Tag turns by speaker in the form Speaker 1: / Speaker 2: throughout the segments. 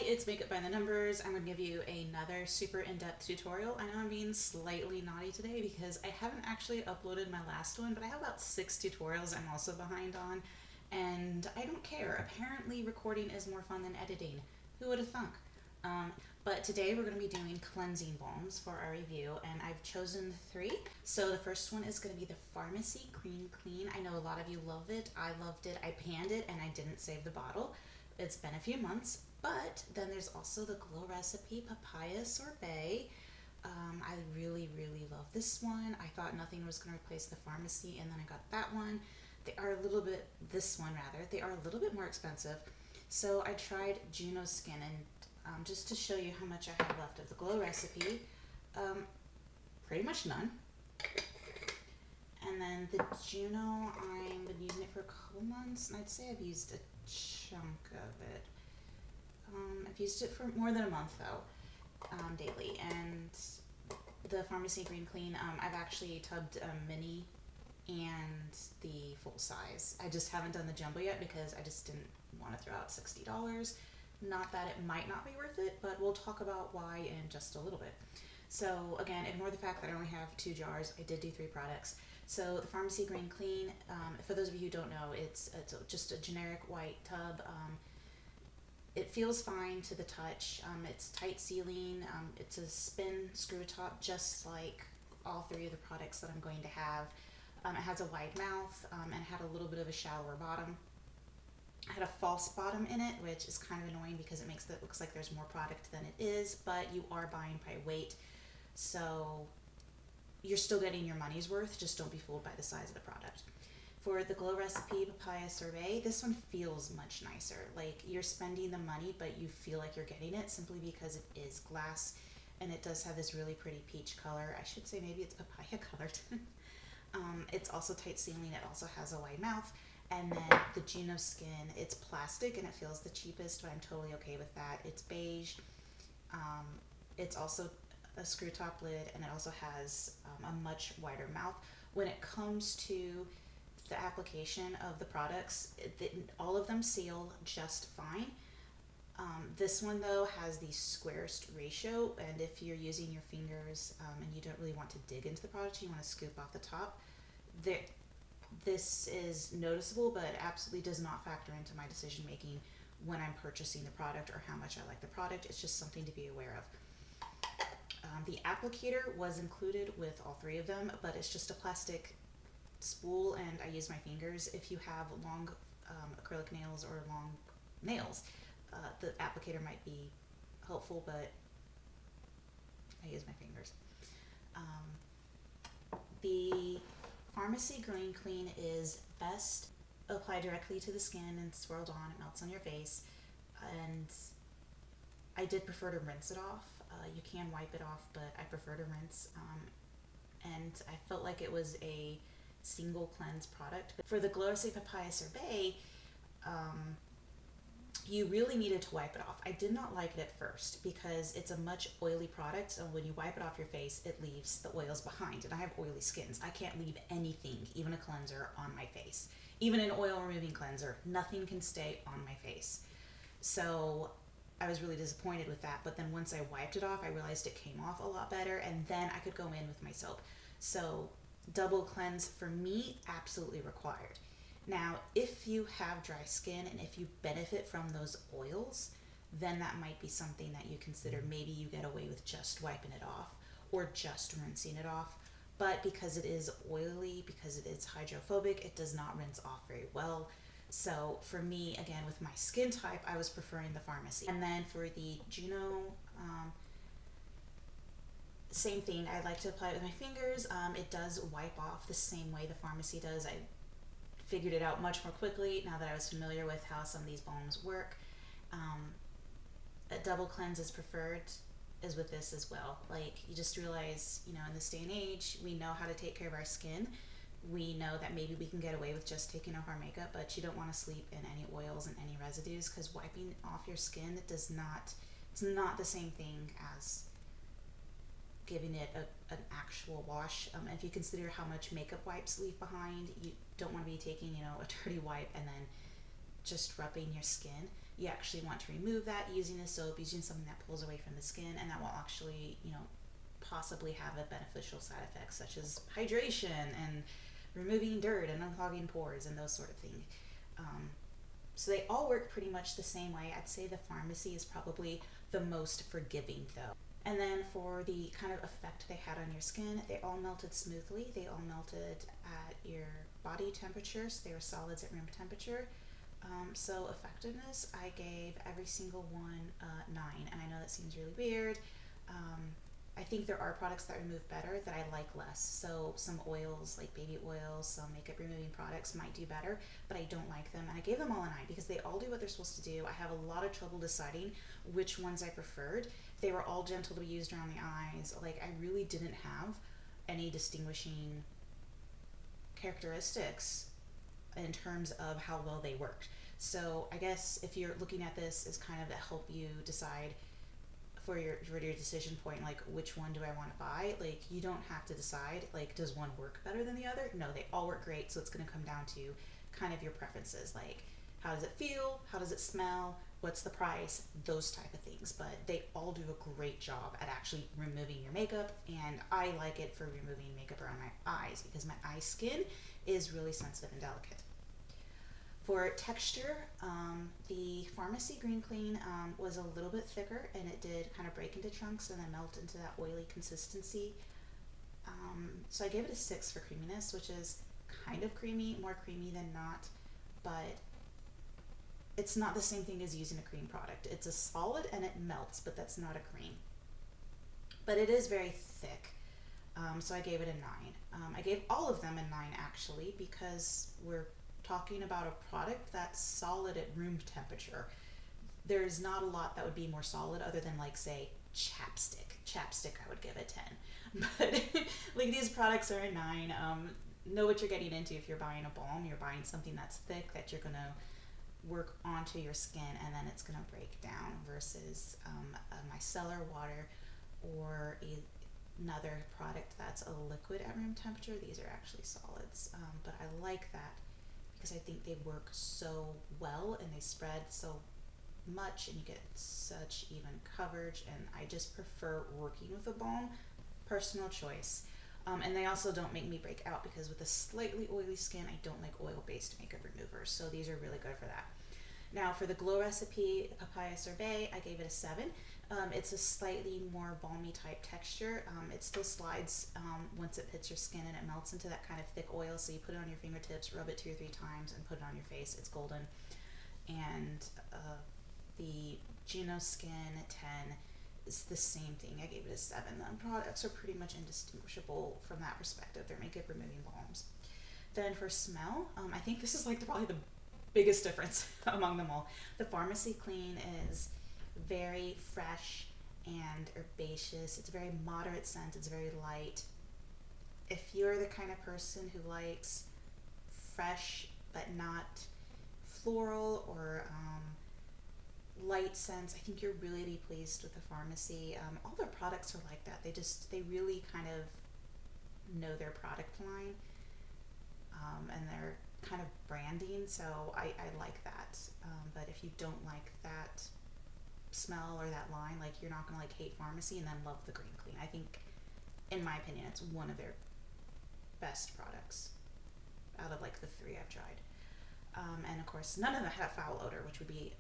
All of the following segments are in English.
Speaker 1: it's Makeup by the Numbers. I'm going to give you another super in-depth tutorial. I know I'm being slightly naughty today because I haven't actually uploaded my last one, but I have about 6 tutorials I'm also behind on, and I don't care. Apparently recording is more fun than editing. Who would have thunk? But today we're going to be doing cleansing balms for our review, and I've chosen 3. So the first one is going to be the Farmacy Green Clean. I know a lot of you love it. I loved it. I panned it and I didn't save the bottle. It's been a few months, but then there's also the Glow Recipe Papaya Sorbet. I really love this one. I thought nothing was going to replace the Farmacy, and then I got that one. They are a little bit, this one rather, they are a little bit more expensive. So I tried JunoSkin, and just to show you how much I have left of the Glow Recipe, pretty much none. And then the Juno, I've been using it for a couple months, and I'd say I've used a chunk of it. I've used it for more than a month though, daily. And the Farmacy Green Clean, I've actually tubbed a mini and the full size. I just haven't done the jumbo yet because I just didn't want to throw out $60. Not that it might not be worth it, but we'll talk about why in just a little bit. So again, ignore the fact that I only have 2 jars. I did do 3 products. So the Farmacy Green Clean, for those of you who don't know, it's just a generic white tub. It feels fine to the touch. It's tight sealing. It's a spin screw top, just like all 3 of the products that I'm going to have. It has a wide mouth and had a little bit of a shallower bottom. I had a false bottom in it, which is kind of annoying because it makes it looks like there's more product than it is, but you are buying by weight, so you're still getting your money's worth. Just don't be fooled by the size of the product. For the Glow Recipe Papaya Sorbet, this one feels much nicer. Like you're spending the money, but you feel like you're getting it simply because it is glass, and it does have this really pretty peach color. I should say maybe it's papaya colored. It's also tight sealing. It also has a wide mouth. And then the JunoSkin, it's plastic and it feels the cheapest, but I'm totally okay with that. It's beige. It's also a screw top lid, and it also has a much wider mouth. When it comes to the application of the products, all of them seal just fine. This one though has the squarest ratio, and if you're using your fingers and you don't really want to dig into the product, you want to scoop off the top, this is noticeable, but it absolutely does not factor into my decision making when I'm purchasing the product or how much I like the product. It's just something to be aware of. The applicator was included with all 3 of them, but it's just a plastic spool, and I use my fingers. If you have long acrylic nails or long nails, the applicator might be helpful, but I use my fingers. The Farmacy Green Clean is best applied directly to the skin and swirled on. It melts on your face, and I did prefer to rinse it off. You can wipe it off, but I prefer to rinse, and I felt like it was a single cleanse product. But for the Glow Recipe Papaya Sorbet, you really needed to wipe it off. I did not like it at first because it's a much oily product, so when you wipe it off your face, it leaves the oils behind, and I have oily skins. I can't leave anything, even a cleanser, on my face. Even an oil removing cleanser, nothing can stay on my face. So I was really disappointed with that, but then once I wiped it off, I realized it came off a lot better, and then I could go in with my soap. So double cleanse for me, absolutely required. Now, if you have dry skin and if you benefit from those oils, then that might be something that you consider. Maybe you get away with just wiping it off or just rinsing it off. But because it is oily, because it is hydrophobic, it does not rinse off very well. So for me, again, with my skin type, I was preferring the Farmacy. And then for the Juno, same thing. I like to apply it with my fingers. It does wipe off the same way the Farmacy does. I figured it out much more quickly now that I was familiar with how some of these balms work. A double cleanse is preferred, is with this as well. Like, you just realize, in this day and age, we know how to take care of our skin. We know that maybe we can get away with just taking off our makeup, but you don't want to sleep in any oils and any residues, because wiping off your skin it's not the same thing as giving it an actual wash. If you consider how much makeup wipes leave behind, you don't want to be taking, a dirty wipe and then just rubbing your skin. you actually want to remove that using a soap, using something that pulls away from the skin, and that will actually, possibly have a beneficial side effects such as hydration and removing dirt and unclogging pores and those sort of things. So they all work pretty much the same way. I'd say the Farmacy is probably the most forgiving though. And then for the kind of effect they had on your skin, they all melted smoothly. They all melted at your body temperature, so they were solids at room temperature. So effectiveness, I gave every single one 9, and I know that seems really weird. I think there are products that remove better that I like less. So some oils, like baby oils, some makeup removing products might do better, but I don't like them. And I gave them all a 9 because they all do what they're supposed to do. I have a lot of trouble deciding which ones I preferred. They were all gentle to be used around the eyes. Like, I really didn't have any distinguishing characteristics in terms of how well they worked. So I guess if you're looking at this as kind of to help you decide for your decision point, like which one do I want to buy, like you don't have to decide like does one work better than the other. No, they all work great. So it's going to come down to kind of your preferences, like how does it feel, how does it smell, what's the price, those type of things. But they all do a great job at actually removing your makeup, and I like it for removing makeup around my eyes because my eye skin is really sensitive and delicate. For texture, the Farmacy Green Clean was a little bit thicker, and it did kind of break into chunks and then melt into that oily consistency. So I gave it a 6 for creaminess, which is kind of creamy, more creamy than not, but it's not the same thing as using a cream product. It's a solid and it melts, but that's not a cream. But it is very thick, so I gave it a 9. I gave all of them a 9 actually, because we're talking about a product that's solid at room temperature. There's not a lot that would be more solid other than like say chapstick. I would give a 10, but like these products are a 9. Know what you're getting into. If you're buying a balm, you're buying something that's thick that you're gonna work onto your skin and then it's gonna break down, versus a micellar water or another product that's a liquid at room temperature. These are actually solids, but I like that because I think they work so well and they spread so much and you get such even coverage, and I just prefer working with a balm. Personal choice. And they also don't make me break out because with a slightly oily skin, I don't like oil-based makeup removers, so these are really good for that. Now for the Glow Recipe Papaya Sorbet, I gave it a 7. It's a slightly more balmy type texture. It still slides once it hits your skin and it melts into that kind of thick oil. So you put it on your fingertips, rub it 2 or 3 times, and put it on your face. It's golden. And the JunoSkin 10 is the same thing. I gave it a 7. The products are pretty much indistinguishable from that perspective. They're makeup removing balms. Then for smell, I think this is like probably the biggest difference among them all. The Farmacy Clean is very fresh and herbaceous. It's a very moderate scent. It's very light. If you're the kind of person who likes fresh but not floral or light scents, I think you're really be pleased with the Farmacy. All their products are like that. They really kind of know their product line, and their kind of branding. So I like that. But if you don't like that smell or that line, like you're not gonna like hate Farmacy and then love the Green Clean. I think, in my opinion, it's one of their best products out of like the 3 I've tried. And of course, none of them had a foul odor, which would be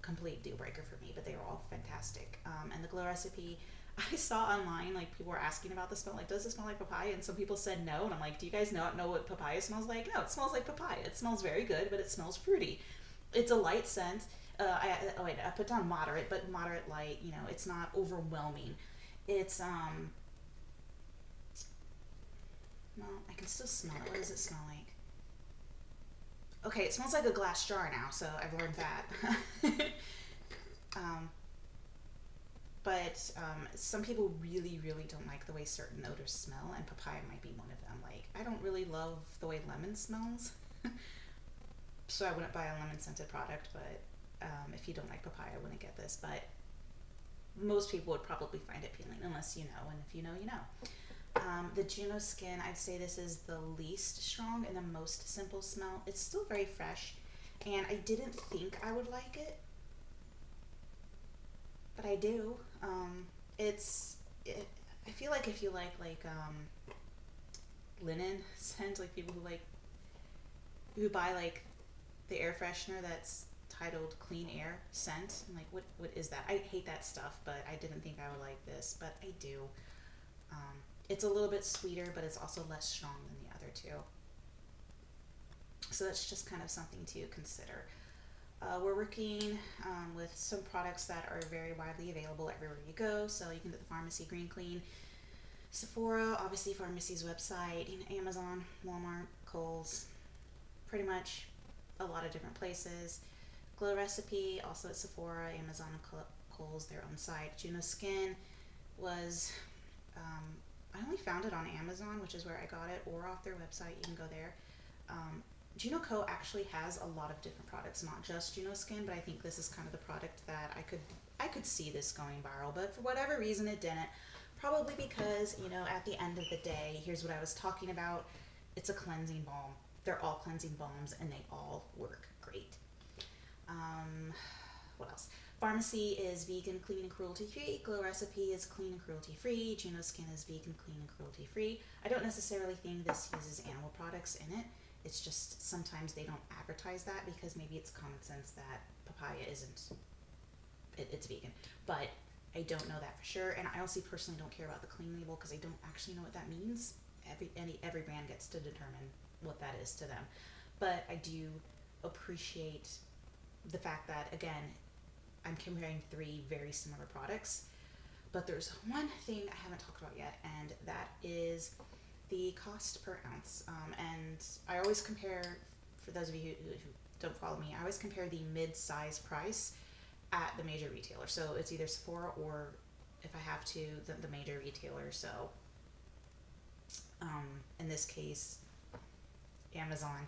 Speaker 1: complete deal breaker for me, but they were all fantastic. And the Glow Recipe, I saw online like people were asking about the smell, like does it smell like papaya, and some people said no, and I'm like, do you guys not know what papaya smells like? No, it smells like papaya. It smells very good, but it smells fruity. It's a light scent. I put down moderate, but moderate light, it's not overwhelming. It's well, I can still smell it. What does it smell like? Okay, it smells like a glass jar now, so I've learned that. But some people really, really don't like the way certain odors smell, and papaya might be one of them. Like, I don't really love the way lemon smells, so I wouldn't buy a lemon-scented product, but if you don't like papaya, I wouldn't get this. But most people would probably find it appealing, unless you know, and if you know, you know. The JunoSkin, I'd say this is the least strong and the most simple smell. It's still very fresh, and I didn't think I would like it, but I do. It's it, I feel like if you like linen scent, like people who buy like the air freshener that's titled clean air scent. I'm like, what is that? I hate that stuff, but I didn't think I would like this, but I do. Um, it's a little bit sweeter, but it's also less strong than the other two. So that's just kind of something to consider. We're working with some products that are very widely available everywhere you go. So you can get the Farmacy Green Clean, Sephora, obviously Farmacy's website, Amazon, Walmart, Kohl's, pretty much a lot of different places. Glow Recipe, also at Sephora, Amazon, Kohl's, their own site. JunoSkin was, um, I only found it on Amazon, which is where I got it, or off their website. You can go there. Um, Juno Co actually has a lot of different products, not just Juno Skin, but I think this is kind of the product that I could see this going viral, but for whatever reason it didn't. Probably because, at the end of the day, here's what I was talking about. It's a cleansing balm. They're all cleansing balms and they all work great. Um, what else? Farmacy is vegan, clean, and cruelty free. Glow Recipe is clean and cruelty free. Juno Skin is vegan, clean, and cruelty free. I don't necessarily think this uses animal products in it. It's just sometimes they don't advertise that because maybe it's common sense that papaya isn't, it's vegan. But I don't know that for sure, and I also personally don't care about the clean label because I don't actually know what that means. Every brand gets to determine what that is to them, but I do appreciate the fact that, again, I'm comparing three very similar products, but there's one thing I haven't talked about yet, and that is the cost per ounce. And I always compare, for those of you who don't follow me, I always compare the mid-size price at the major retailer. So it's either Sephora or, if I have to, the major retailer. So in this case, Amazon.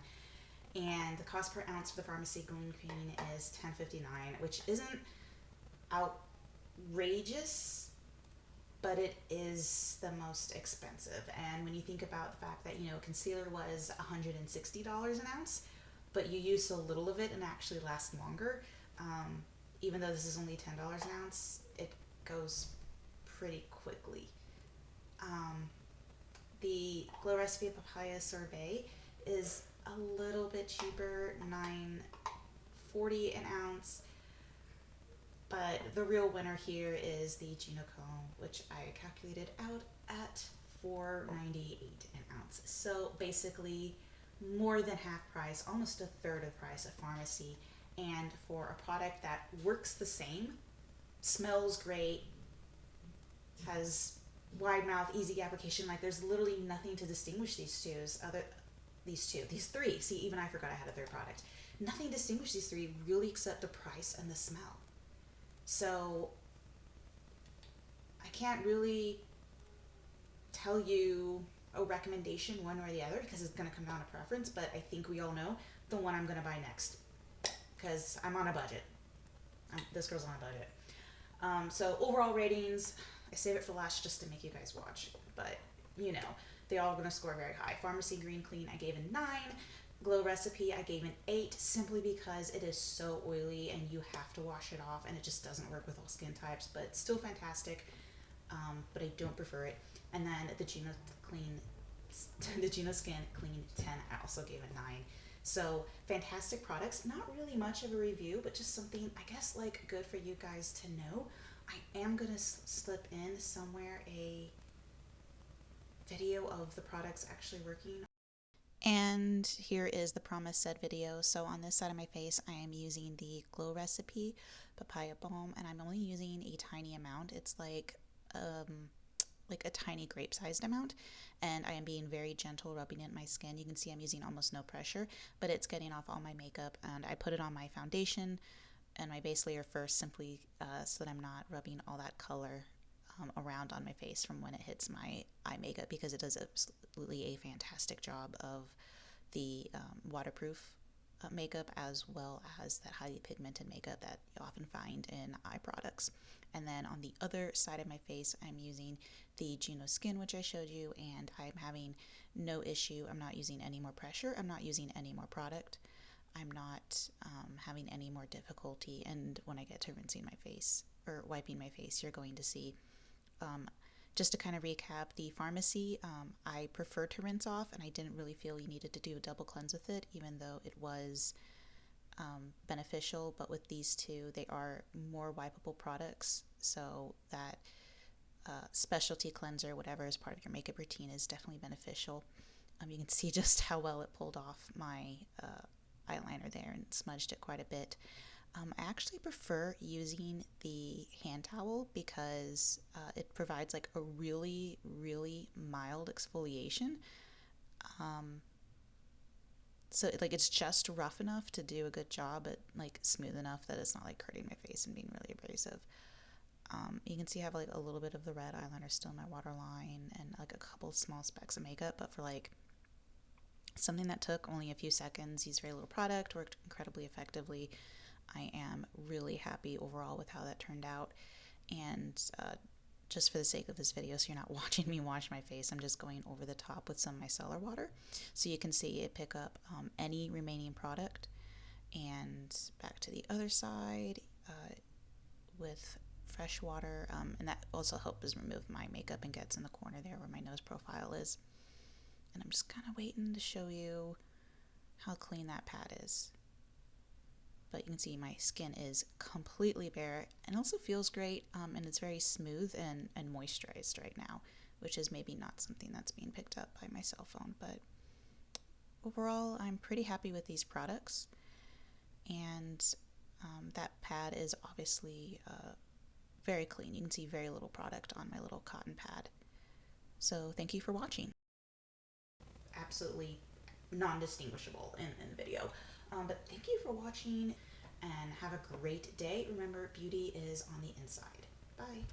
Speaker 1: And the cost per ounce for the Farmacy Green Clean is $10.59, which isn't outrageous, but it is the most expensive. And when you think about the fact that, concealer was $160 an ounce, but you use so little of it and actually lasts longer, even though this is only $10 an ounce, it goes pretty quickly. The Glow Recipe Papaya Sorbet is a little bit cheaper, $9.40 an ounce. But the real winner here is the Junoco, which I calculated out at $4.98 an ounce. So basically, more than half price, almost a third of the price of Farmacy, and for a product that works the same, smells great, has wide mouth, easy application. Like there's literally nothing to distinguish these three. See, even I forgot I had a third product. Nothing distinguishes these three really except the price and the smell. So I can't really tell you a recommendation one or the other because it's going to come down to preference, but I think we all know the one I'm going to buy next because I'm on a budget. This girl's on a budget. So overall ratings, I save it for last just to make you guys watch, but they all are going to score very high. Farmacy Green Clean, I gave a 9. Glow Recipe, I gave an 8 simply because it is so oily and you have to wash it off and it just doesn't work with all skin types, but it's still fantastic. But I don't prefer it. And then the Juno Skin Clean 10, I also gave a 9. So fantastic products. Not really much of a review, but just something I guess like good for you guys to know. I am gonna slip in somewhere a video of the products actually working. And here is the promised said video. So on this side of my face, I am using the Glow Recipe Papaya Balm, and I'm only using a tiny amount. It's like a tiny grape-sized amount, and I am being very gentle rubbing it in my skin. You can see I'm using almost no pressure, but it's getting off all my makeup, and I put it on my foundation and my base layer first, simply so that I'm not rubbing all that color around on my face from when it hits my eye makeup, because it does absolutely a fantastic job of the waterproof makeup as well as that highly pigmented makeup that you often find in eye products. And then on the other side of my face, I'm using the JunoSkin, which I showed you, and I'm having no issue. I'm not using any more pressure. I'm not using any more product. I'm not having any more difficulty. And when I get to rinsing my face or wiping my face, you're going to see. Just to kind of recap, the Farmacy, I prefer to rinse off, and I didn't really feel you needed to do a double cleanse with it, even though it was beneficial. But with these two, they are more wipeable products, so that specialty cleanser, whatever is part of your makeup routine, is definitely beneficial. You can see just how well it pulled off my eyeliner there and smudged it quite a bit. I actually prefer using the hand towel because it provides like a really, really mild exfoliation. Um, so like it's just rough enough to do a good job, but like smooth enough that it's not like hurting my face and being really abrasive. You can see I have like a little bit of the red eyeliner still in my waterline and like a couple small specks of makeup, but for like something that took only a few seconds, used very little product, worked incredibly effectively. I am really happy overall with how that turned out. And just for the sake of this video, so you're not watching me wash my face, I'm just going over the top with some of my micellar water. So you can see it pick up any remaining product. And back to the other side with fresh water. And that also helps remove my makeup and gets in the corner there where my nose profile is. And I'm just kind of waiting to show you how clean that pad is. But you can see my skin is completely bare and also feels great, and it's very smooth and moisturized right now, which is maybe not something that's being picked up by my cell phone. But overall, I'm pretty happy with these products, and that pad is obviously very clean. You can see very little product on my little cotton pad. So thank you for watching. Absolutely non-distinguishable in the video. But thank you for watching and have a great day. Remember, beauty is on the inside. Bye.